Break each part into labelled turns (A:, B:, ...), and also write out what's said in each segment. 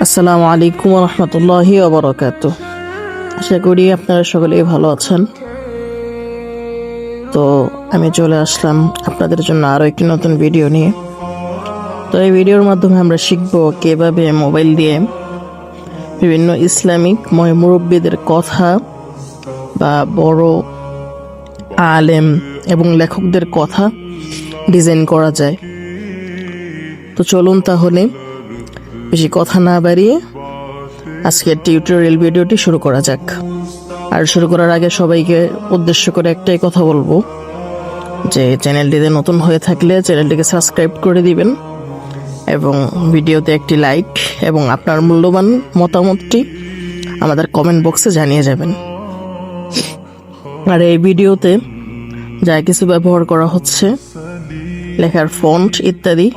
A: আসসালামু আলাইকুম রহমতুল্লাহি ওয়াবারাকাতুহ। আশা করি আপনারা সকলেই ভালো আছেন। তো আমি চলে আসলাম আপনাদের জন্য আরও একটি নতুন ভিডিও নিয়ে। তো এই ভিডিওর মাধ্যমে আমরা শিখব কিভাবে মোবাইল দিয়ে বিভিন্ন ইসলামিক মুরব্বীদের কথা বা বড় আলেম এবং লেখকদের কথা ডিজাইন করা যায়। তো চলুন তাহলে বেশি কথা না বাড়িয়ে আজকের টিউটোরিয়াল ভিডিওটি শুরু করা যাক। আর শুরু করার আগে সবাইকে উদ্দেশ্য করে একটাই কথা বলবো যে চ্যানেলটিতে নতুন হয়ে থাকলে চ্যানেলটিকে সাবস্ক্রাইব করে দিবেন এবং ভিডিওতে একটি লাইক এবং আপনার মূল্যবান মতামতটি আমাদের কমেন্ট বক্সে জানিয়ে যাবেন। আর এই ভিডিওতে যা কিছু ব্যবহার করা হচ্ছে, লেখার ফন্ট ইত্যাদি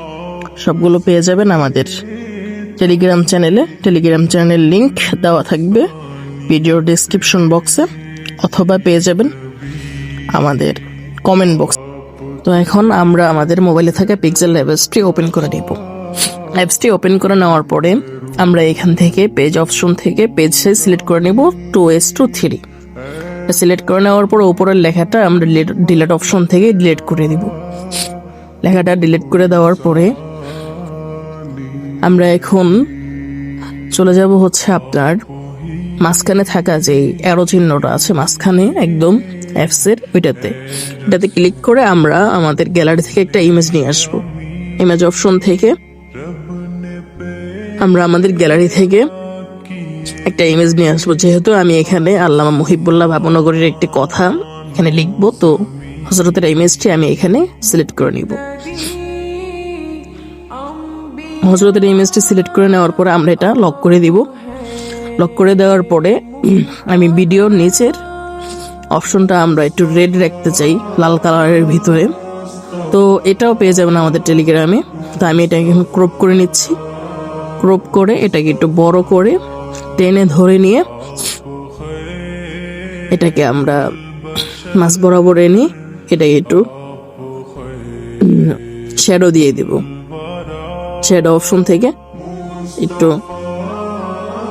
A: সবগুলো পেয়ে যাবেন আমাদের টেলিগ্রাম চ্যানেলের লিংক দেওয়া থাকবে ভিডিওর ডেসক্রিপশন বক্সে, অথবা পেয়ে যাবেন আমাদের কমেন্ট বক্স। তো এখন আমরা আমাদের মোবাইলে থাকা পিক্সেল অ্যাপসটি ওপেন করে নেব। অ্যাপসটি ওপেন করে নেওয়ার পরে আমরা এখান থেকে পেজ অপশন থেকে পেজ সাইজ সিলেক্ট করে নেব 2:3। সিলেক্ট করে নেওয়ার পর উপরের লেখাটা আমরা ডিলিট অপশন থেকে ডিলিট করে দিব। লেখাটা ডিলিট করে দেওয়ার পরে আমরা এখন চলে যাব হচ্ছে আপনার মাঝখানে থাকা যে অ্যারো চিহ্নটা আছে মাঝখানে একদম অ্যাপসের এটাতে ক্লিক করে আমরা আমাদের গ্যালারি থেকে একটা ইমেজ নিয়ে আসব। ইমেজ অপশন থেকে আমরা আমাদের গ্যালারি থেকে একটা ইমেজ নিয়ে আসবো। যেহেতু আমি এখানে আল্লামা মুহিবুল্লাহ ভাবনগরের একটি কথা এখানে লিখবো, তো হযরতের ইমেজটি আমি এখানে সিলেক্ট করে নিব। হযরতের ইমেজটি সিলেক্ট করে নেওয়ার পরে আমরা এটা লক করে দিব। লক করে দেওয়ার পরে আমি ভিডিওর নিচের অপশনটা আমরা একটু রেড রাখতে চাই, লাল কালারের ভিতরে। তো এটাও পেয়ে যাবেন আমাদের টেলিগ্রামে। তো আমি এটাকে ক্রপ করে নিচ্ছি। ক্রপ করে এটাকে একটু বড় করে টেনে ধরে নিয়ে এটাকে আমরা মাঝ বরাবর এনে এটাকে একটু শ্যাডো দিয়ে দিব। শ্যাডো অপশন থেকে একটু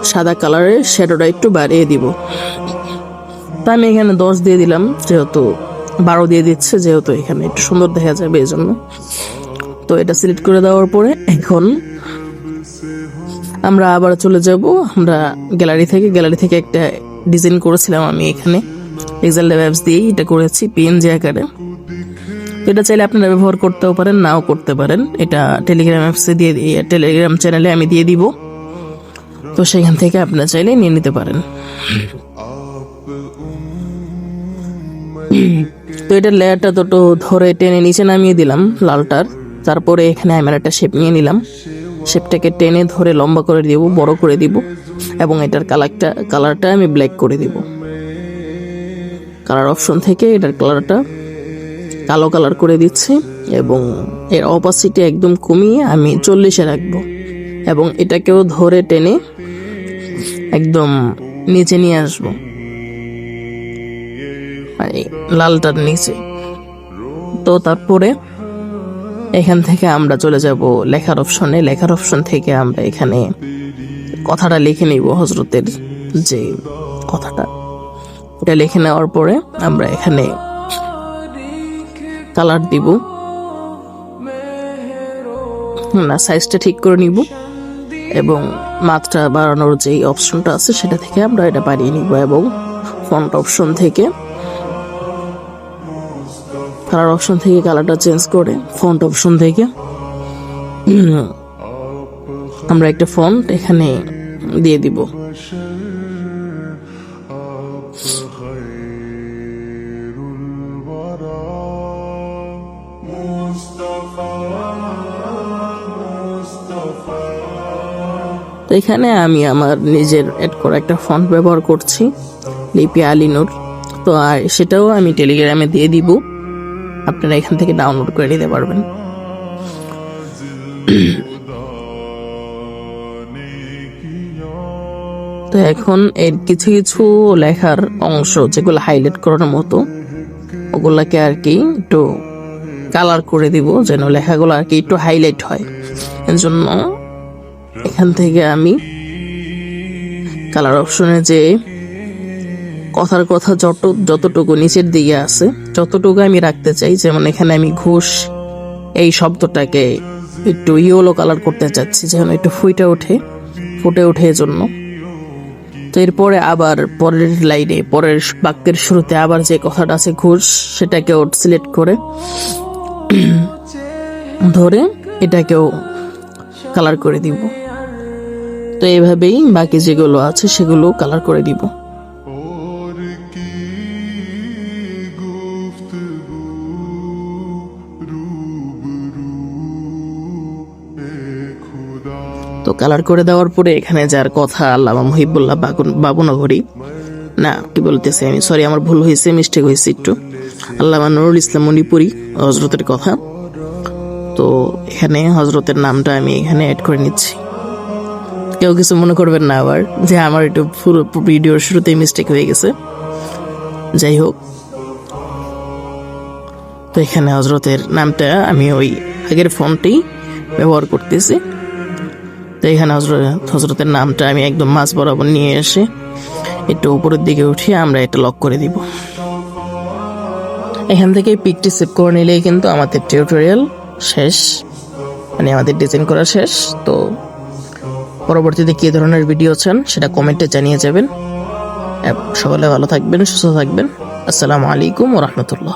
A: সাদা কালারের শ্যাডোটা একটু বাড়িয়ে দিব। তা আমি এখানে 10 দিয়ে দিলাম, যেহেতু 12 দিয়ে দিচ্ছে, যেহেতু এখানে একটু সুন্দর দেখা যাবে এই জন্য। তো এটা সিলেক্ট করে দেওয়ার পরে এখন আমরা আবার চলে যাব আমরা গ্যালারি থেকে একটা ডিজাইন করেছিলাম আমি এখানে পিক্সেল অ্যাপস দিয়ে এটা করেছি পিএনজি আকারে। তো এটা চাইলে আপনারা ব্যবহার করতেও পারেন, নাও করতে পারেন। এটা টেলিগ্রাম অ্যাপসে টেলিগ্রাম চ্যানেলে আমি দিয়ে দিব, তো সেখান থেকে আপনারা চাইলে নিয়ে নিতে পারেন। তো এটা লেয়ারটা দুটো ধরে টেনে নিচে নামিয়ে দিলাম লালটার। তারপরে এখানে আমি একটা শেপ নিয়ে নিলাম। শেপটাকে টেনে ধরে লম্বা করে দিব, বড় করে দিব এবং এটার কালারটা আমি ব্ল্যাক করে দিব। কালার অপশন থেকে এটার কালারটা কালো কালার করে দিচ্ছি এবং এর অপাসিটি একদম কমিয়ে আমি 40-এ রাখবো এবং এটাকেও ধরে টেনে একদম নিচে নিয়ে আসবো, মানে লালটার নিচে। তো তারপরে এখান থেকে আমরা চলে যাব লেখার অপশনে। লেখার অপশন থেকে আমরা এখানে কথাটা লিখে নিব, হযরতের যে কথাটা, এটা লিখে নেওয়ার পরে আমরা এখানে কালার দিব, সাইজটা ঠিক করে নিব এবং মাত্রা বাড়ানোর যে অপশনটা আছে সেটা থেকে আমরা এটা বাড়িয়ে নিব এবং ফন্ট অপশন থেকে কালার অপশন থেকে কালারটা চেঞ্জ করে ফন্ট অপশন থেকে আমরা একটা ফন্ট এখানে দিয়ে দিব। তো এখানে আমি আমার নিজের এড করা একটা ফন্ট ব্যবহার করছি, লিপি আলিনুর। তো আর সেটাও আমি টেলিগ্রামে দিয়ে দিব, আপনারা এখান থেকে ডাউনলোড করে নিতে পারবেন। তো এখন এর কিছু কিছু লেখার অংশ যেগুলো হাইলাইট করার মতো ওগুলাকে আর কি একটু কালার করে দিব, যেন লেখাগুলো আর কি একটু হাইলাইট হয়। এর জন্য এখান থেকে আমি কালার অপশনে যে কথার কথা যতটুকু নিচের দিকে আছে যতটুকু আমি রাখতে চাই, যেমন এখানে আমি ঘুষ এই শব্দটাকে একটু ইয়েলো কালার করতে চাচ্ছি, যেন একটু ফুটে ওঠে এজন্য। তো এরপরে আবার পরের লাইনে পরের বাক্যের শুরুতে আবার যে কথাটা আছে ঘুষ, সেটাকেও সিলেক্ট করে ধরে এটাকেও কালার করে দিব। তো এইভাবেই বাকি যেগুলো আছে সেগুলো কালার করে দিব। তো কালার করে দেওয়ার পরে এখানে যার কথা আল্লামা মুহিবুল্লাহ বাবুনগরী, না কি বলতেছি আমি, সরি আমার ভুল হয়েছে, মিস্টেক হয়েছে একটু, আল্লামা নুরুল ইসলাম মণিপুরি হজরতের কথা। তো এখানে হজরতের নামটা আমি এখানে অ্যাড করে নিচ্ছি। কেউ কিছু মনে করবেন না আবার যে আমার একটু পুরো ভিডিওর শুরুতেই মিস্টেক হয়ে গেছে, যাই হোক। তো এখানে হজরতের নামটা আমি ওই আগের ফন্টেই ব্যবহার করতেছি। তো এখানে হজরতের নামটা আমি একদম মাঝ বরাবর নিয়ে এসে একটু উপরের দিকে উঠিয়ে আমরা এটা লক করে দিব। এখান থেকে পিকটি সেভ করে নিলেই কিন্তু আমাদের টিউটোরিয়াল শেষ, মানে আমাদের ডিজাইন করা শেষ। তো পরবর্তীতে কী ধরনের ভিডিও চান সেটা কমেন্টে জানিয়ে যাবেন। সকলে ভালো থাকবেন, সুস্থ থাকবেন। আসসালামু আলাইকুম ওয়া রাহমাতুল্লাহ।